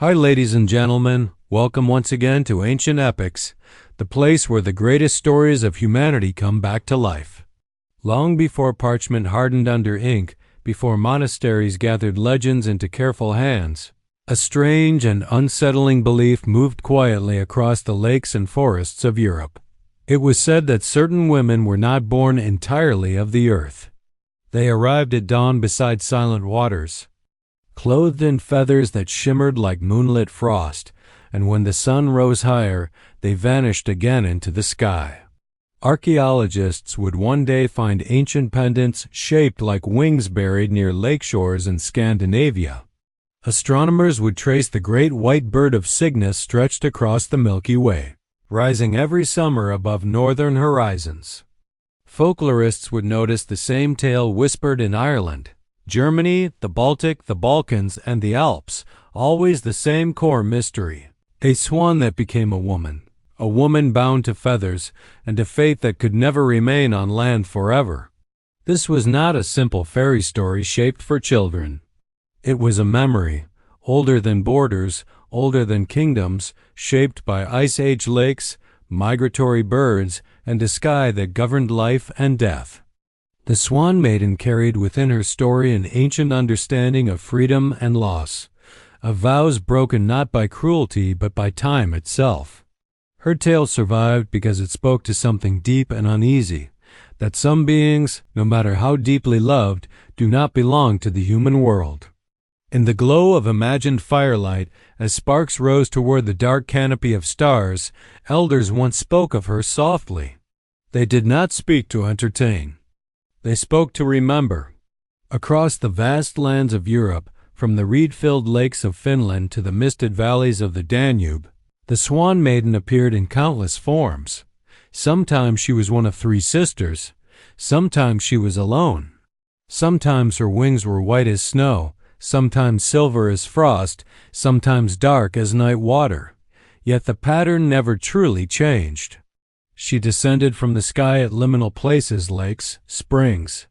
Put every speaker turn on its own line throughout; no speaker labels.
Hi, ladies and gentlemen. Welcome once again to Ancient Epics, the place where the greatest stories of humanity come back to life. Long before parchment hardened under ink, before monasteries gathered legends into careful hands, a strange and unsettling belief moved quietly across the lakes and forests of Europe. It was said that certain women were not born entirely of the earth. They arrived at dawn beside silent waters, clothed in feathers that shimmered like moonlit frost, and when the sun rose higher, they vanished again into the sky. Archaeologists would one day find ancient pendants shaped like wings buried near lake shores in Scandinavia. Astronomers would trace the great white bird of Cygnus stretched across the Milky Way, rising every summer above northern horizons. Folklorists would notice the same tale whispered in Ireland, Germany, the Baltic, the Balkans, and the Alps, always the same core mystery. A swan that became a woman bound to feathers, and a fate that could never remain on land forever. This was not a simple fairy story shaped for children. It was a memory, older than borders, older than kingdoms, shaped by ice age lakes, migratory birds, and a sky that governed life and death. The Swan Maiden carried within her story an ancient understanding of freedom and loss, of vows broken not by cruelty but by time itself. Her tale survived because it spoke to something deep and uneasy, that some beings, no matter how deeply loved, do not belong to the human world. In the glow of imagined firelight, as sparks rose toward the dark canopy of stars, elders once spoke of her softly. They did not speak to entertain. They spoke to remember. Across the vast lands of Europe, from the reed-filled lakes of Finland to the misted valleys of the Danube, the Swan Maiden appeared in countless forms. Sometimes she was one of three sisters. Sometimes she was alone. Sometimes her wings were white as snow, sometimes silver as frost, sometimes dark as night water. Yet the pattern never truly changed. She descended from the sky at liminal places, lakes, springs,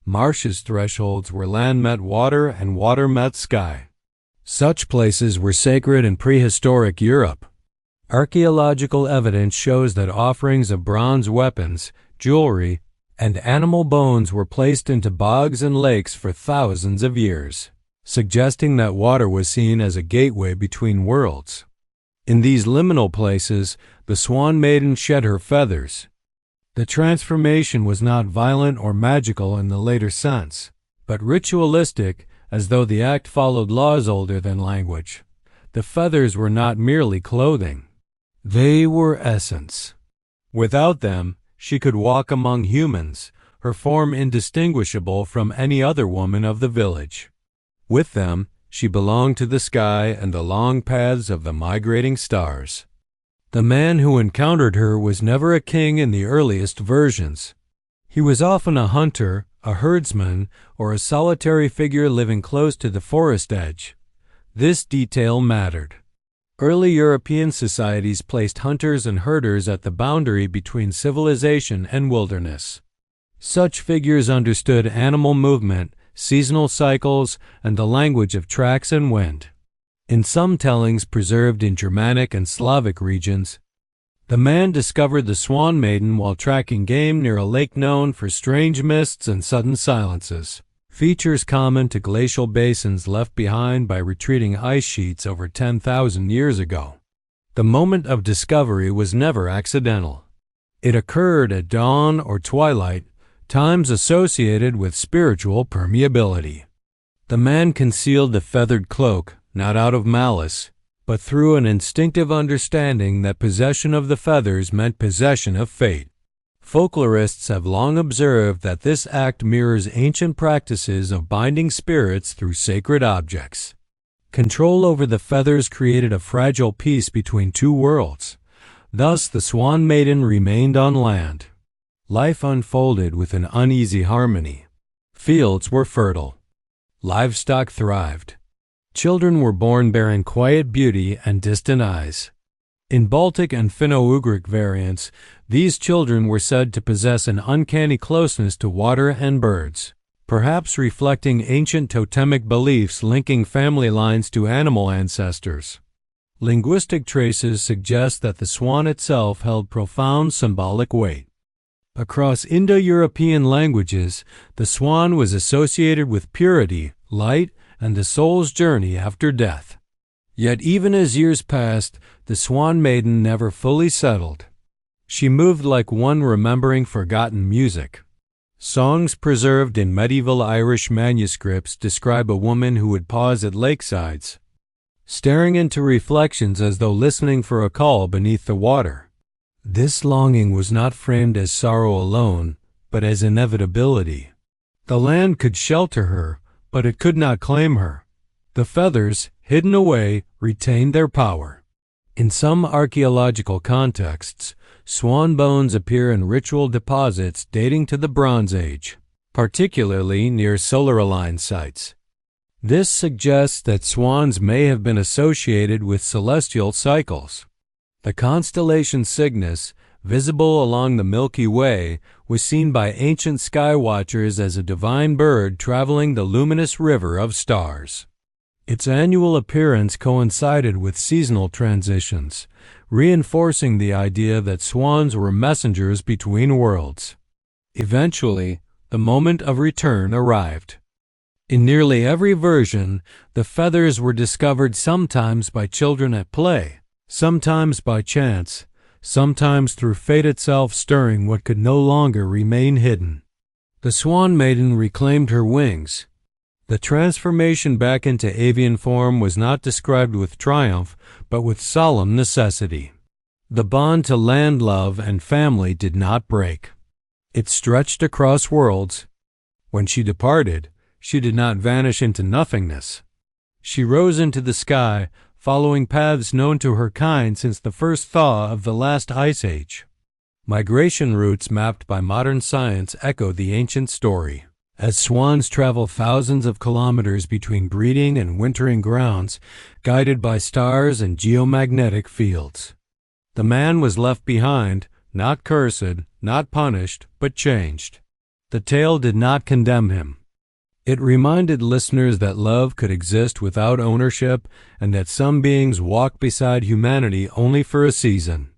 marshes, thresholds where land met water and water met sky. Such places were sacred in prehistoric Europe. Archaeological evidence shows that offerings of bronze weapons, jewelry, and animal bones were placed into bogs and lakes for thousands of years, suggesting that water was seen as a gateway between worlds. In these liminal places, the Swan Maiden shed her feathers. The transformation was not violent or magical in the later sense, but ritualistic, as though the act followed laws older than language. The feathers were not merely clothing. They were essence. Without them, she could walk among humans, her form indistinguishable from any other woman of the village. With them, she belonged to the sky and the long paths of the migrating stars. The man who encountered her was never a king in the earliest versions. He was often a hunter, a herdsman, or a solitary figure living close to the forest edge. This detail mattered. Early European societies placed hunters and herders at the boundary between civilization and wilderness. Such figures understood animal movement, seasonal cycles, and the language of tracks and wind. In some tellings preserved in Germanic and Slavic regions, the man discovered the Swan Maiden while tracking game near a lake known for strange mists and sudden silences, features common to glacial basins left behind by retreating ice sheets over 10,000 years ago. The moment of discovery was never accidental. It occurred at dawn or twilight, times associated with spiritual permeability. The man concealed the feathered cloak, not out of malice, but through an instinctive understanding that possession of the feathers meant possession of fate. Folklorists have long observed that this act mirrors ancient practices of binding spirits through sacred objects. Control over the feathers created a fragile peace between two worlds. Thus the Swan Maiden remained on land. Life unfolded with an uneasy harmony. Fields were fertile. Livestock thrived. Children were born bearing quiet beauty and distant eyes. In Baltic and Finno-Ugric variants, these children were said to possess an uncanny closeness to water and birds, perhaps reflecting ancient totemic beliefs linking family lines to animal ancestors. Linguistic traces suggest that the swan itself held profound symbolic weight. Across Indo-European languages, the swan was associated with purity, light, and the soul's journey after death. Yet even as years passed, the Swan Maiden never fully settled. She moved like one remembering forgotten music. Songs preserved in medieval Irish manuscripts describe a woman who would pause at lakesides, staring into reflections as though listening for a call beneath the water. This longing was not framed as sorrow alone, but as inevitability. The land could shelter her, but it could not claim her. The feathers, hidden away, retained their power. In some archaeological contexts, swan bones appear in ritual deposits dating to the Bronze Age, particularly near solar-aligned sites. This suggests that swans may have been associated with celestial cycles. The constellation Cygnus, visible along the Milky Way, was seen by ancient sky watchers as a divine bird traveling the luminous river of stars. Its annual appearance coincided with seasonal transitions, reinforcing the idea that swans were messengers between worlds. Eventually, the moment of return arrived. In nearly every version, the feathers were discovered sometimes by children at play, sometimes by chance, sometimes through fate itself stirring what could no longer remain hidden. The Swan Maiden reclaimed her wings. The transformation back into avian form was not described with triumph, but with solemn necessity. The bond to land love and family did not break. It stretched across worlds. When she departed, she did not vanish into nothingness. She rose into the sky, following paths known to her kind since the first thaw of the last ice age. Migration routes mapped by modern science echo the ancient story. As swans travel thousands of kilometers between breeding and wintering grounds, guided by stars and geomagnetic fields. The man was left behind, not cursed, not punished, but changed. The tale did not condemn him. It reminded listeners that love could exist without ownership and that some beings walk beside humanity only for a season.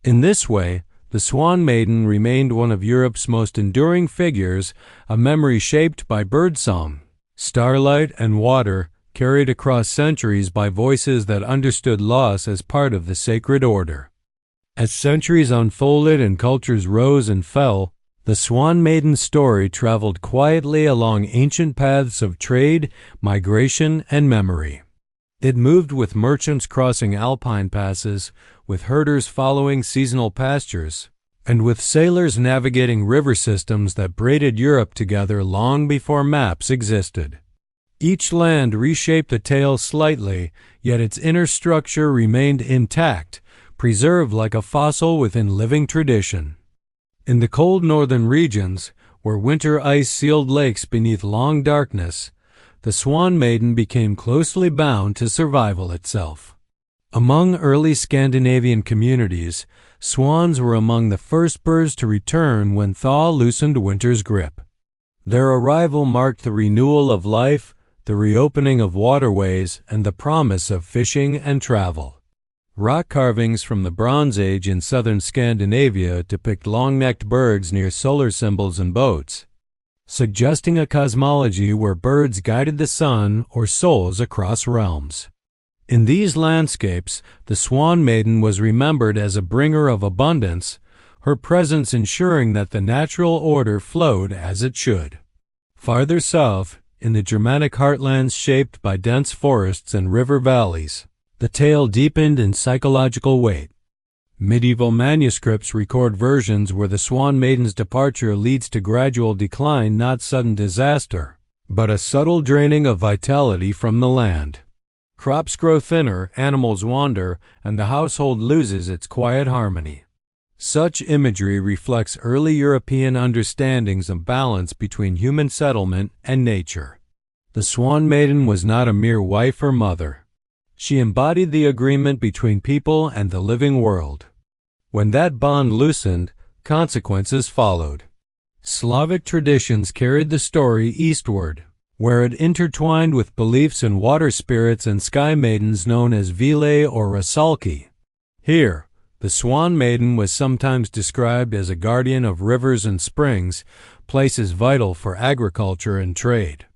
In this way, the Swan Maiden remained one of Europe's most enduring figures, a memory shaped by birdsong, starlight, and water, carried across centuries by voices that understood loss as part of the sacred order. As centuries unfolded and cultures rose and fell, the Swan Maiden's story traveled quietly along ancient paths of trade, migration, and memory. It moved with merchants crossing alpine passes, with herders following seasonal pastures, and with sailors navigating river systems that braided Europe together long before maps existed. Each land reshaped the tale slightly, yet its inner structure remained intact, preserved like a fossil within living tradition. In the cold northern regions, where winter ice sealed lakes beneath long darkness, the Swan Maiden became closely bound to survival itself. Among early Scandinavian communities, swans were among the first birds to return when thaw loosened winter's grip. Their arrival marked the renewal of life, the reopening of waterways, and the promise of fishing and travel. Rock carvings from the Bronze Age in southern Scandinavia depict long-necked birds near solar symbols and boats, suggesting a cosmology where birds guided the sun or souls across realms. In these landscapes, the Swan Maiden was remembered as a bringer of abundance, her presence ensuring that the natural order flowed as it should. Farther south, in the Germanic heartlands shaped by dense forests and river valleys, the tale deepened in psychological weight. Medieval manuscripts record versions where the Swan Maiden's departure leads to gradual decline, not sudden disaster, but a subtle draining of vitality from the land. Crops grow thinner, animals wander, and the household loses its quiet harmony. Such imagery reflects early European understandings of balance between human settlement and nature. The Swan Maiden was not a mere wife or mother. She embodied the agreement between people and the living world. When that bond loosened, consequences followed. Slavic traditions carried the story eastward, where it intertwined with beliefs in water spirits and sky maidens known as Vile or Rusalki. Here, the Swan Maiden was sometimes described as a guardian of rivers and springs, places vital for agriculture and trade.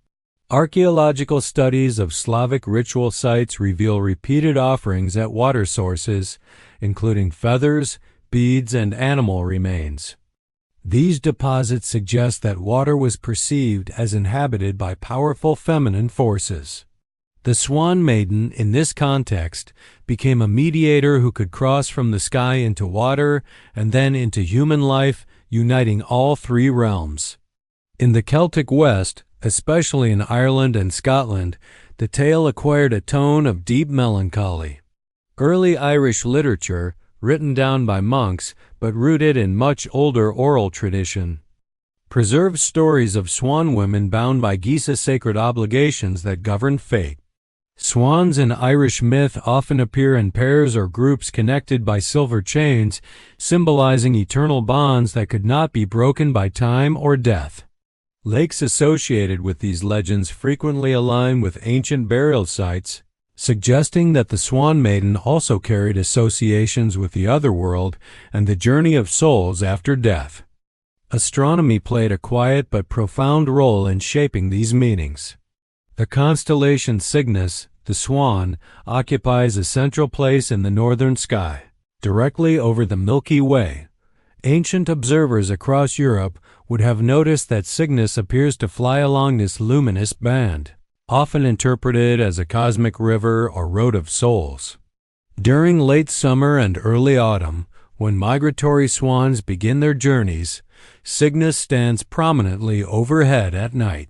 Archaeological studies of Slavic ritual sites reveal repeated offerings at water sources, including feathers, beads, and animal remains. These deposits suggest that water was perceived as inhabited by powerful feminine forces. The Swan Maiden, in this context, became a mediator who could cross from the sky into water and then into human life, uniting all three realms. In the Celtic West, especially in Ireland and Scotland, the tale acquired a tone of deep melancholy. Early Irish literature, written down by monks but rooted in much older oral tradition, preserves stories of swan women bound by Geasa sacred obligations that governed fate. Swans in Irish myth often appear in pairs or groups connected by silver chains, symbolizing eternal bonds that could not be broken by time or death. Lakes associated with these legends frequently align with ancient burial sites, suggesting that the Swan Maiden also carried associations with the otherworld and the journey of souls after death. Astronomy played a quiet but profound role in shaping these meanings. The constellation Cygnus, the swan, occupies a central place in the northern sky, directly over the Milky Way. Ancient observers across Europe would have noticed that Cygnus appears to fly along this luminous band, often interpreted as a cosmic river or road of souls. During late summer and early autumn, when migratory swans begin their journeys, Cygnus stands prominently overhead at night.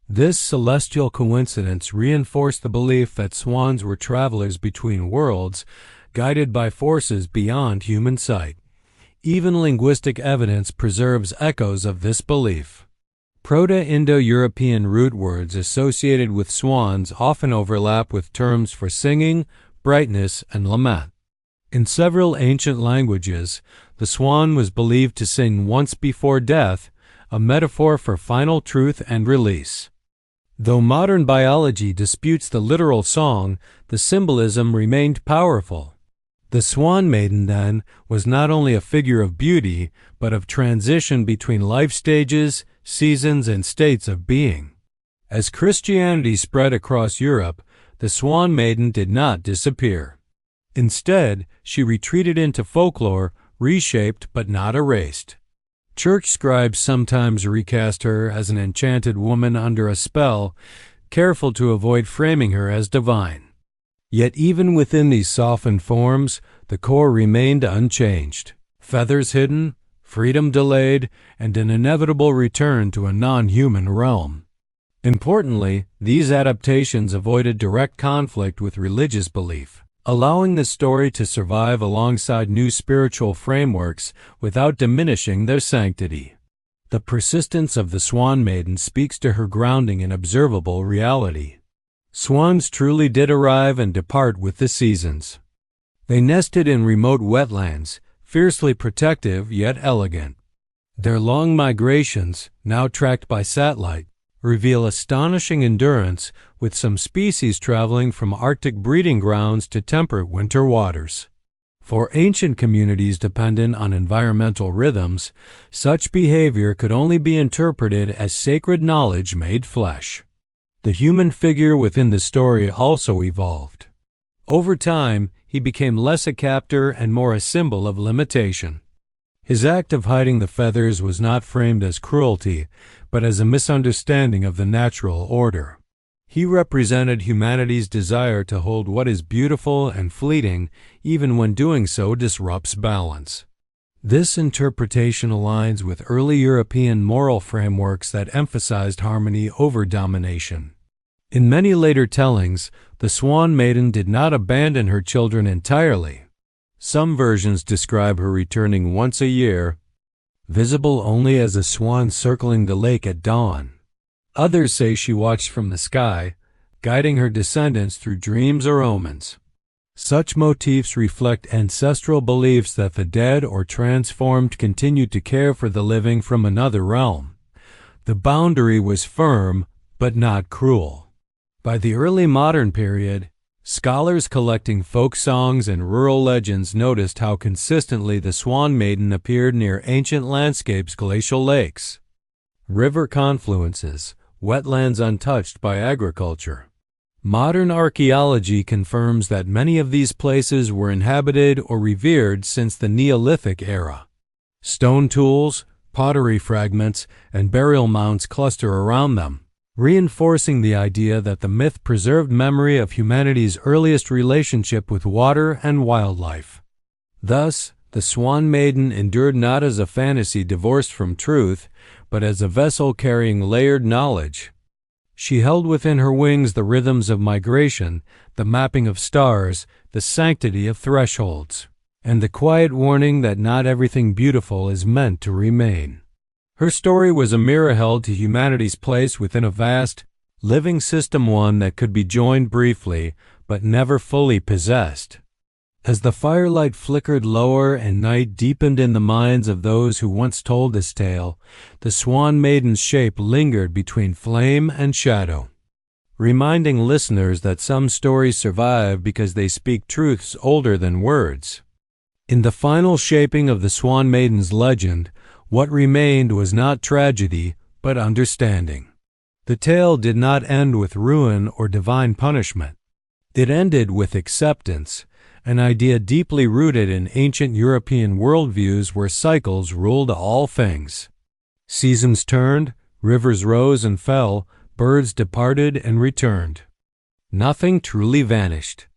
This celestial coincidence reinforced the belief that swans were travelers between worlds, guided by forces beyond human sight. Even linguistic evidence preserves echoes of this belief. Proto-Indo-European root words associated with swans often overlap with terms for singing, brightness, and lament. In several ancient languages, the swan was believed to sing once before death, a metaphor for final truth and release. Though modern biology disputes the literal song, the symbolism remained powerful. The Swan Maiden, then, was not only a figure of beauty, but of transition between life stages, seasons, and states of being. As Christianity spread across Europe, the Swan Maiden did not disappear. Instead, she retreated into folklore, reshaped but not erased. Church scribes sometimes recast her as an enchanted woman under a spell, careful to avoid framing her as divine. Yet even within these softened forms, the core remained unchanged. Feathers hidden, freedom delayed, and an inevitable return to a non-human realm. Importantly, these adaptations avoided direct conflict with religious belief, allowing the story to survive alongside new spiritual frameworks without diminishing their sanctity. The persistence of the Swan Maiden speaks to her grounding in observable reality. Swans truly did arrive and depart with the seasons. They nested in remote wetlands, fiercely protective yet elegant. Their long migrations, now tracked by satellite, reveal astonishing endurance, with some species traveling from Arctic breeding grounds to temperate winter waters. For ancient communities dependent on environmental rhythms, such behavior could only be interpreted as sacred knowledge made flesh. The human figure within the story also evolved. Over time, he became less a captor and more a symbol of limitation. His act of hiding the feathers was not framed as cruelty, but as a misunderstanding of the natural order. He represented humanity's desire to hold what is beautiful and fleeting, even when doing so disrupts balance. This interpretation aligns with early European moral frameworks that emphasized harmony over domination. In many later tellings, the Swan Maiden did not abandon her children entirely. Some versions describe her returning once a year, visible only as a swan circling the lake at dawn. Others say she watched from the sky, guiding her descendants through dreams or omens. Such motifs reflect ancestral beliefs that the dead or transformed continued to care for the living from another realm. The boundary was firm, but not cruel. By the early modern period, scholars collecting folk songs and rural legends noticed how consistently the Swan Maiden appeared near ancient landscapes, glacial lakes, river confluences, wetlands untouched by agriculture. Modern archaeology confirms that many of these places were inhabited or revered since the Neolithic era. Stone tools, pottery fragments, and burial mounds cluster around them, reinforcing the idea that the myth preserved memory of humanity's earliest relationship with water and wildlife. Thus, the Swan Maiden endured not as a fantasy divorced from truth, but as a vessel carrying layered knowledge. She held within her wings the rhythms of migration, the mapping of stars, the sanctity of thresholds, and the quiet warning that not everything beautiful is meant to remain. Her story was a mirror held to humanity's place within a vast, living system, one that could be joined briefly, but never fully possessed. As the firelight flickered lower and night deepened in the minds of those who once told this tale, the Swan Maiden's shape lingered between flame and shadow, reminding listeners that some stories survive because they speak truths older than words. In the final shaping of the Swan Maiden's legend, what remained was not tragedy, but understanding. The tale did not end with ruin or divine punishment. It ended with acceptance, an idea deeply rooted in ancient European worldviews where cycles ruled all things. Seasons turned, rivers rose and fell, birds departed and returned. Nothing truly vanished.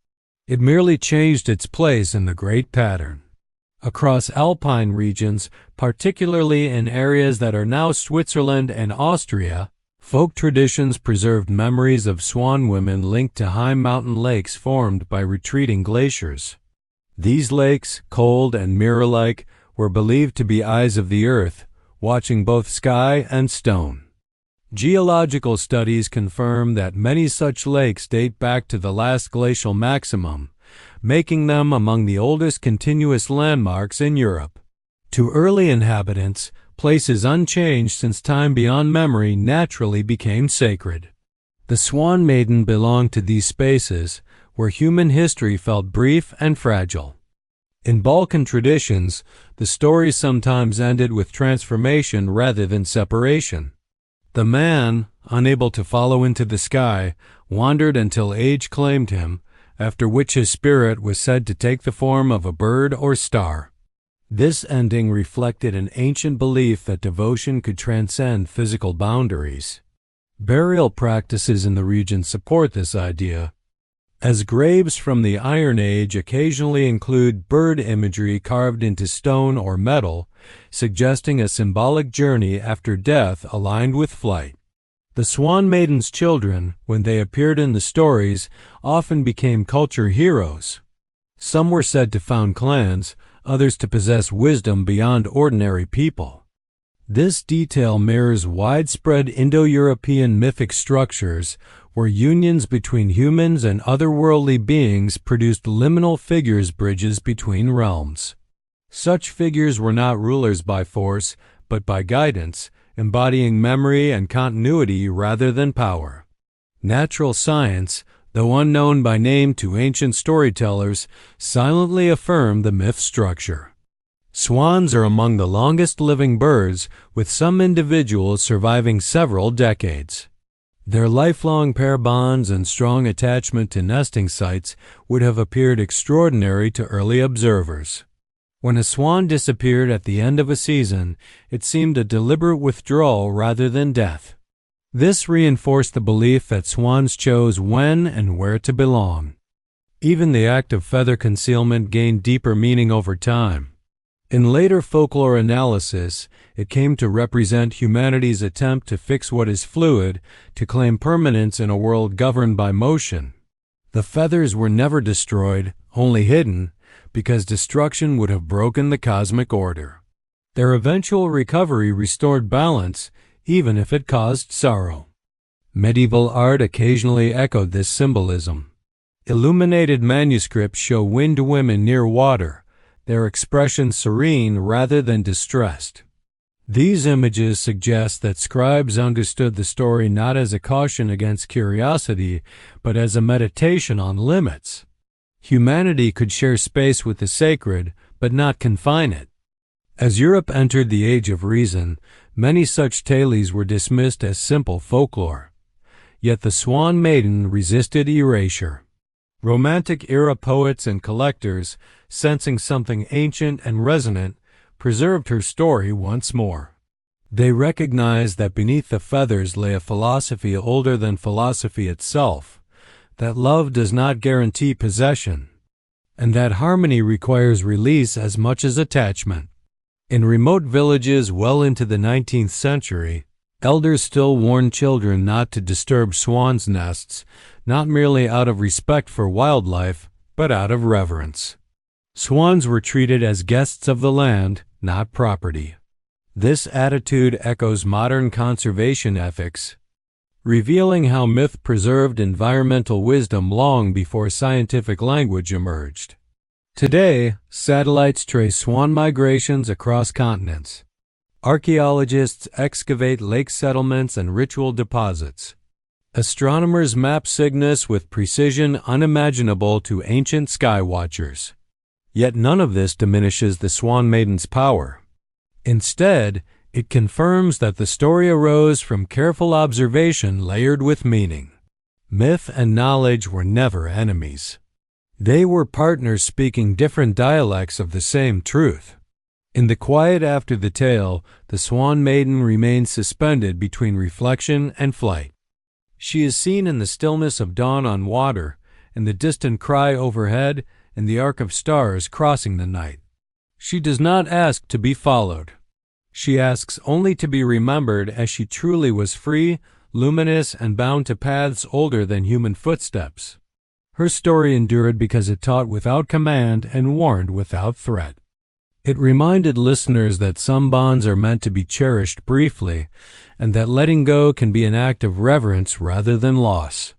It merely changed its place in the great pattern. Across alpine regions, particularly in areas that are now Switzerland and Austria, folk traditions preserved memories of swan women linked to high mountain lakes formed by retreating glaciers. These lakes, cold and mirror-like, were believed to be eyes of the earth, watching both sky and stone. Geological studies confirm that many such lakes date back to the last glacial maximum, making them among the oldest continuous landmarks in Europe. To early inhabitants, places unchanged since time beyond memory naturally became sacred. The Swan Maiden belonged to these spaces, where human history felt brief and fragile. In Balkan traditions, the story sometimes ended with transformation rather than separation. The man, unable to follow into the sky, wandered until age claimed him, after which his spirit was said to take the form of a bird or star. This ending reflected an ancient belief that devotion could transcend physical boundaries. Burial practices in the region support this idea, as graves from the Iron Age occasionally include bird imagery carved into stone or metal, suggesting a symbolic journey after death aligned with flight. The Swan Maiden's children, when they appeared in the stories, often became culture heroes. Some were said to found clans, others to possess wisdom beyond ordinary people. This detail mirrors widespread Indo-European mythic structures where unions between humans and otherworldly beings produced liminal figures, bridges between realms. Such figures were not rulers by force, but by guidance, embodying memory and continuity rather than power. Natural science, though unknown by name to ancient storytellers, silently affirmed the myth's structure. Swans are among the longest living birds, with some individuals surviving several decades. Their lifelong pair bonds and strong attachment to nesting sites would have appeared extraordinary to early observers. When a swan disappeared at the end of a season, it seemed a deliberate withdrawal rather than death. This reinforced the belief that swans chose when and where to belong. Even the act of feather concealment gained deeper meaning over time. In later folklore analysis, it came to represent humanity's attempt to fix what is fluid, to claim permanence in a world governed by motion. The feathers were never destroyed, only hidden, because destruction would have broken the cosmic order. Their eventual recovery restored balance, even if it caused sorrow. Medieval art occasionally echoed this symbolism. Illuminated manuscripts show winged women near water, their expression serene rather than distressed. These images suggest that scribes understood the story not as a caution against curiosity, but as a meditation on limits. Humanity could share space with the sacred, but not confine it. As Europe entered the Age of Reason, many such tales were dismissed as simple folklore. Yet the Swan Maiden resisted erasure. Romantic-era poets and collectors, sensing something ancient and resonant, preserved her story once more. They recognized that beneath the feathers lay a philosophy older than philosophy itself, that love does not guarantee possession, and that harmony requires release as much as attachment. In remote villages well into the 19th century, elders still warned children not to disturb swans' nests, not merely out of respect for wildlife, but out of reverence. Swans were treated as guests of the land, not property. This attitude echoes modern conservation ethics, revealing how myth preserved environmental wisdom long before scientific language emerged. Today, satellites trace swan migrations across continents. Archaeologists excavate lake settlements and ritual deposits. Astronomers map Cygnus with precision unimaginable to ancient sky watchers. Yet none of this diminishes the Swan Maiden's power. Instead, it confirms that the story arose from careful observation layered with meaning. Myth and knowledge were never enemies. They were partners speaking different dialects of the same truth. In the quiet after the tale, the Swan Maiden remains suspended between reflection and flight. She is seen in the stillness of dawn on water, in the distant cry overhead, and the arc of stars crossing the night. She does not ask to be followed. She asks only to be remembered as she truly was free, luminous, and bound to paths older than human footsteps. Her story endured because it taught without command and warned without threat. It reminded listeners that some bonds are meant to be cherished briefly, and that letting go can be an act of reverence rather than loss.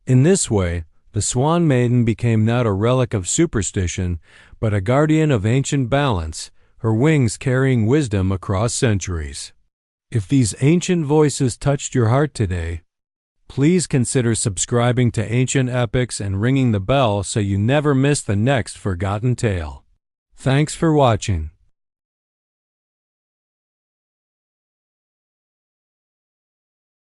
In this way, the Swan Maiden became not a relic of superstition, but a guardian of ancient balance, her wings carrying wisdom across centuries. If these ancient voices touched your heart today, please consider subscribing to Ancient Epics and ringing the bell so you never miss the next forgotten tale. Thanks for watching.